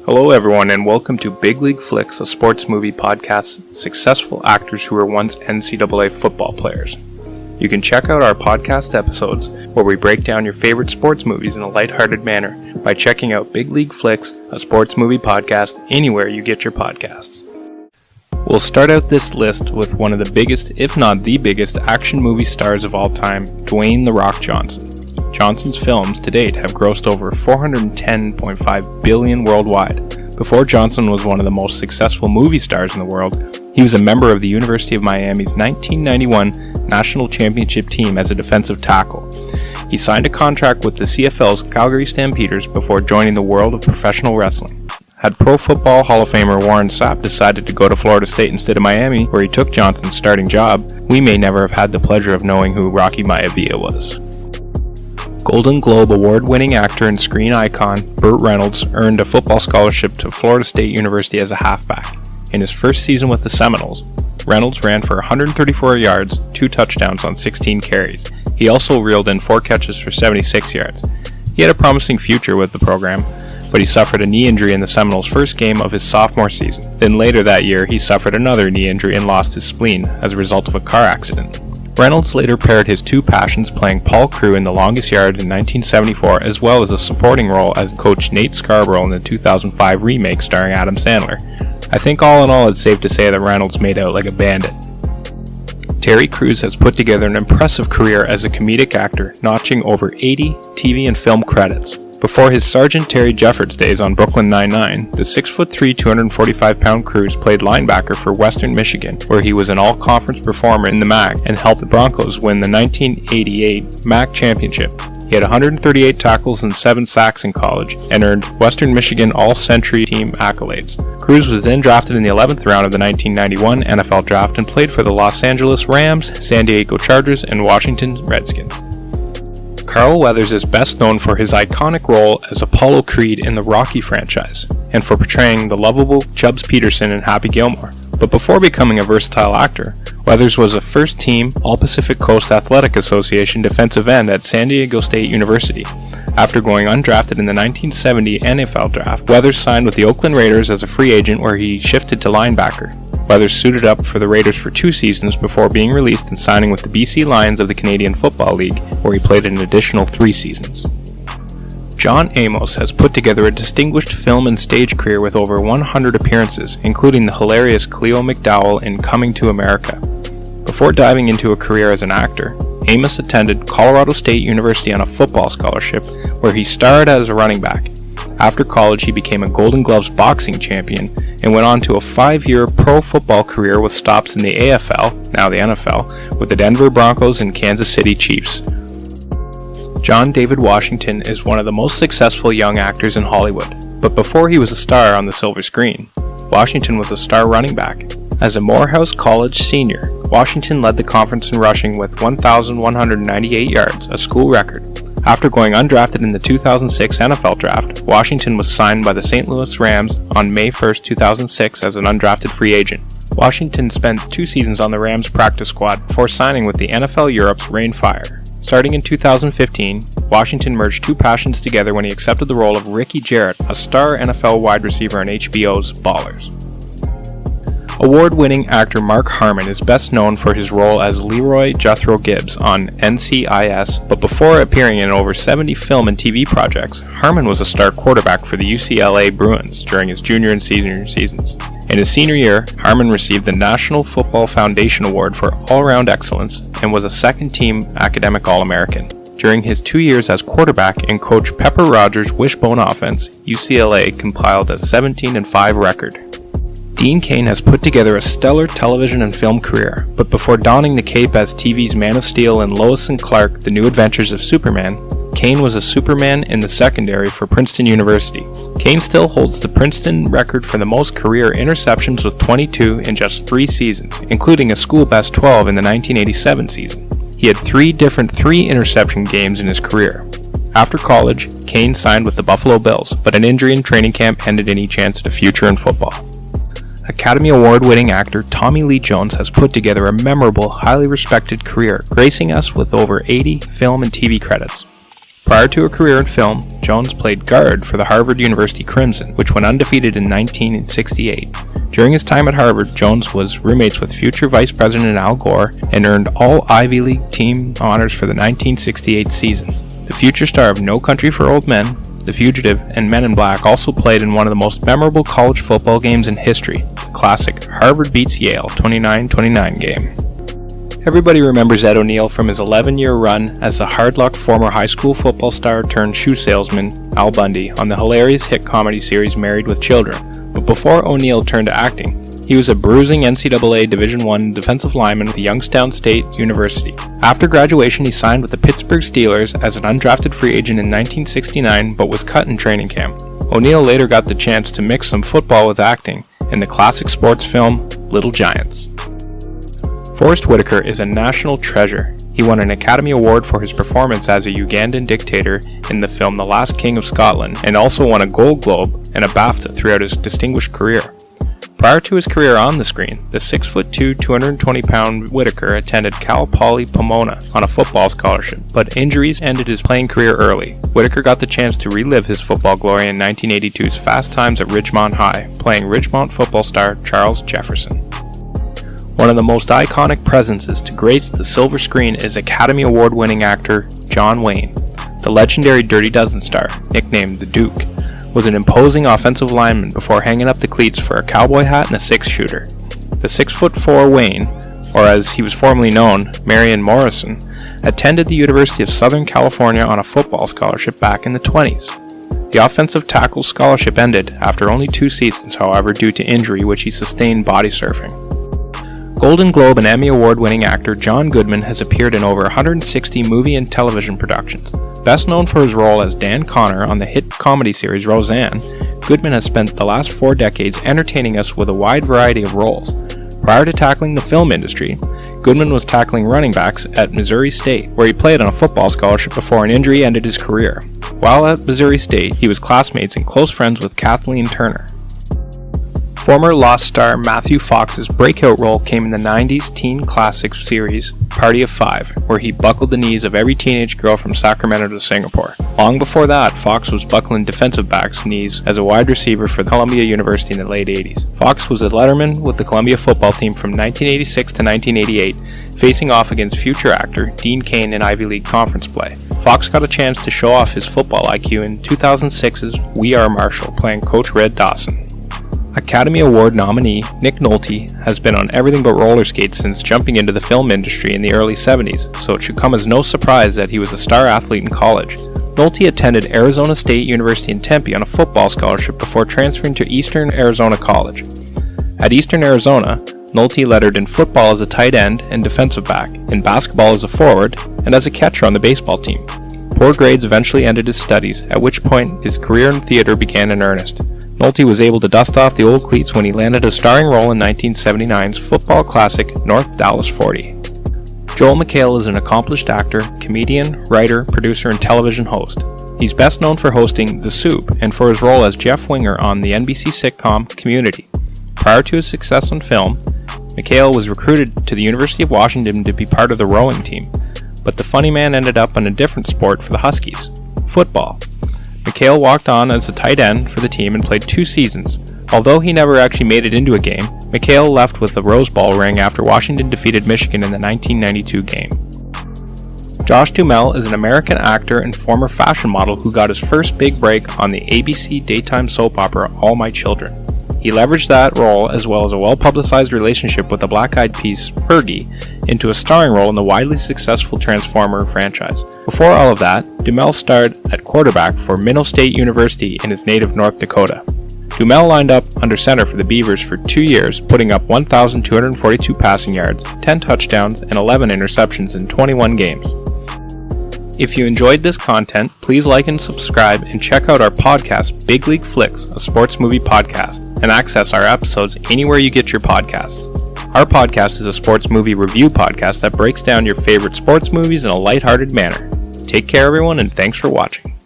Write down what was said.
Hello everyone and welcome to Big League Flicks, a sports movie podcast, successful actors who were once NCAA football players. You can check out our podcast episodes where we break down your favorite sports movies in a lighthearted manner by checking out Big League Flicks, a sports movie podcast, anywhere you get your podcasts. We'll start out this list with one of the biggest, if not the biggest, action movie stars of all time, Dwayne "The Rock" Johnson. Johnson's films to date have grossed over $410.5 billion worldwide. Before Johnson was one of the most successful movie stars in the world, he was a member of the University of Miami's 1991 National Championship team as a defensive tackle. He signed a contract with the CFL's Calgary Stampeders before joining the world of professional wrestling. Had Pro Football Hall of Famer Warren Sapp decided to go to Florida State instead of Miami, where he took Johnson's starting job, we may never have had the pleasure of knowing who Rocky Maivia was. Golden Globe award-winning actor and screen icon Burt Reynolds earned a football scholarship to Florida State University as a halfback. In his first season with the Seminoles, Reynolds ran for 134 yards, 2 touchdowns on 16 carries. He also reeled in 4 catches for 76 yards. He had a promising future with the program, but he suffered a knee injury in the Seminoles' first game of his sophomore season. Then later that year, he suffered another knee injury and lost his spleen as a result of a car accident. Reynolds later paired his two passions playing Paul Crewe in The Longest Yard in 1974 as well as a supporting role as Coach Nate Scarborough in the 2005 remake starring Adam Sandler. I think all in all it's safe to say that Reynolds made out like a bandit. Terry Crews has put together an impressive career as a comedic actor, notching over 80 TV and film credits. Before his Sergeant Terry Jeffords days on Brooklyn Nine-Nine, the 6'3", 245-pound Crews played linebacker for Western Michigan, where he was an all-conference performer in the MAC and helped the Broncos win the 1988 MAC championship. He had 138 tackles and 7 sacks in college and earned Western Michigan All-Century Team accolades. Crews was then drafted in the 11th round of the 1991 NFL Draft and played for the Los Angeles Rams, San Diego Chargers, and Washington Redskins. Carl Weathers is best known for his iconic role as Apollo Creed in the Rocky franchise, and for portraying the lovable Chubbs Peterson in Happy Gilmore. But before becoming a versatile actor, Weathers was a first-team All-Pacific Coast Athletic Association defensive end at San Diego State University. After going undrafted in the 1970 NFL Draft, Weathers signed with the Oakland Raiders as a free agent where he shifted to linebacker. Weathers suited up for the Raiders for 2 seasons before being released and signing with the BC Lions of the Canadian Football League, where he played an additional 3 seasons. John Amos has put together a distinguished film and stage career with over 100 appearances, including the hilarious Cleo McDowell in Coming to America. Before diving into a career as an actor, Amos attended Colorado State University on a football scholarship, where he starred as a running back. After college, he became a Golden Gloves boxing champion and went on to a 5-year pro football career with stops in the AFL, now the NFL, with the Denver Broncos and Kansas City Chiefs. John David Washington is one of the most successful young actors in Hollywood, but before he was a star on the silver screen, Washington was a star running back. As a Morehouse College senior, Washington led the conference in rushing with 1,198 yards, a school record. After going undrafted in the 2006 NFL Draft, Washington was signed by the St. Louis Rams on May 1, 2006 as an undrafted free agent. Washington spent 2 seasons on the Rams practice squad before signing with the NFL Europe's Rain Fire. Starting in 2015, Washington merged 2 passions together when he accepted the role of Ricky Jarrett, a star NFL wide receiver on HBO's Ballers. Award-winning actor Mark Harmon is best known for his role as Leroy Jethro Gibbs on NCIS, but before appearing in over 70 film and TV projects, Harmon was a star quarterback for the UCLA Bruins during his junior and senior seasons. In his senior year, Harmon received the National Football Foundation Award for all-around excellence and was a second-team academic All-American. During his 2 years as quarterback in Coach Pepper Rogers' wishbone offense, UCLA compiled a 17-5 record. Dean Cain has put together a stellar television and film career, but before donning the cape as TV's Man of Steel and Lois and Clark: The New Adventures of Superman, Cain was a Superman in the secondary for Princeton University. Cain still holds the Princeton record for the most career interceptions with 22 in just 3 seasons, including a school-best 12 in the 1987 season. He had 3 different 3-interception games in his career. After college, Cain signed with the Buffalo Bills, but an injury in training camp ended any chance at a future in football. Academy Award-winning actor Tommy Lee Jones has put together a memorable, highly respected career, gracing us with over 80 film and TV credits. Prior to a career in film, Jones played guard for the Harvard University Crimson, which went undefeated in 1968. During his time at Harvard, Jones was roommates with future Vice President Al Gore and earned all Ivy League team honors for the 1968 season. The future star of No Country for Old Men, The Fugitive, and Men in Black also played in one of the most memorable college football games in history, the classic Harvard beats Yale 29-29 game. Everybody remembers Ed O'Neill from his 11-year run as the hard-luck former high school football star turned shoe salesman Al Bundy on the hilarious hit comedy series Married with Children. But before O'Neill turned to acting, he was a bruising NCAA Division I defensive lineman with Youngstown State University. After graduation, he signed with the Pittsburgh Steelers as an undrafted free agent in 1969, but was cut in training camp. O'Neill later got the chance to mix some football with acting in the classic sports film Little Giants. Forrest Whitaker is a national treasure. He won an Academy Award for his performance as a Ugandan dictator in the film The Last King of Scotland, and also won a Gold Globe and a BAFTA throughout his distinguished career. Prior to his career on the screen, the 6'2", 220-pound Whitaker attended Cal Poly Pomona on a football scholarship, but injuries ended his playing career early. Whitaker got the chance to relive his football glory in 1982's Fast Times at Ridgemont High, playing Ridgemont football star Charles Jefferson. One of the most iconic presences to grace the silver screen is Academy Award-winning actor John Wayne. The legendary Dirty Dozen star, nicknamed the Duke, was an imposing offensive lineman before hanging up the cleats for a cowboy hat and a six-shooter. The 6'4" Wayne, or as he was formerly known, Marion Morrison, attended the University of Southern California on a football scholarship back in the 1920s. The offensive tackle scholarship ended after only 2 seasons, however, due to injury which he sustained body surfing. Golden Globe and Emmy Award-winning actor John Goodman has appeared in over 160 movie and television productions. Best known for his role as Dan Connor on the hit comedy series Roseanne, Goodman has spent the last 4 decades entertaining us with a wide variety of roles. Prior to tackling the film industry, Goodman was tackling running backs at Missouri State, where he played on a football scholarship before an injury ended his career. While at Missouri State, he was classmates and close friends with Kathleen Turner. Former Lost star Matthew Fox's breakout role came in the 90s teen classic series Party of Five, where he buckled the knees of every teenage girl from Sacramento to Singapore. Long before that, Fox was buckling defensive backs' knees as a wide receiver for Columbia University in the late 80s. Fox was a letterman with the Columbia football team from 1986 to 1988, facing off against future actor Dean Cain in Ivy League conference play. Fox got a chance to show off his football IQ in 2006's We Are Marshall, playing Coach Red Dawson. Academy Award nominee Nick Nolte has been on everything but roller skates since jumping into the film industry in the early 70s, so it should come as no surprise that he was a star athlete in college. Nolte attended Arizona State University in Tempe on a football scholarship before transferring to Eastern Arizona College. At Eastern Arizona, Nolte lettered in football as a tight end and defensive back, in basketball as a forward, and as a catcher on the baseball team. Poor grades eventually ended his studies, at which point his career in theater began in earnest. Nolte was able to dust off the old cleats when he landed a starring role in 1979's football classic North Dallas 40. Joel McHale is an accomplished actor, comedian, writer, producer, and television host. He's best known for hosting The Soup and for his role as Jeff Winger on the NBC sitcom Community. Prior to his success on film, McHale was recruited to the University of Washington to be part of the rowing team, but the funny man ended up on a different sport for the Huskies, football. McHale walked on as a tight end for the team and played 2 seasons. Although he never actually made it into a game, McHale left with the Rose Bowl ring after Washington defeated Michigan in the 1992 game. Josh Duhamel is an American actor and former fashion model who got his first big break on the ABC daytime soap opera All My Children. He leveraged that role, as well as a well-publicized relationship with the Black Eyed Peas, Fergie, into a starring role in the widely successful Transformer franchise. Before all of that, Duhamel starred at quarterback for Minnow State University in his native North Dakota. Duhamel lined up under center for the Beavers for 2 years, putting up 1,242 passing yards, 10 touchdowns, and 11 interceptions in 21 games. If you enjoyed this content, please like and subscribe, and check out our podcast, Big League Flicks, a sports movie podcast, and access our episodes anywhere you get your podcasts. Our podcast is a sports movie review podcast that breaks down your favorite sports movies in a lighthearted manner. Take care, everyone, and thanks for watching.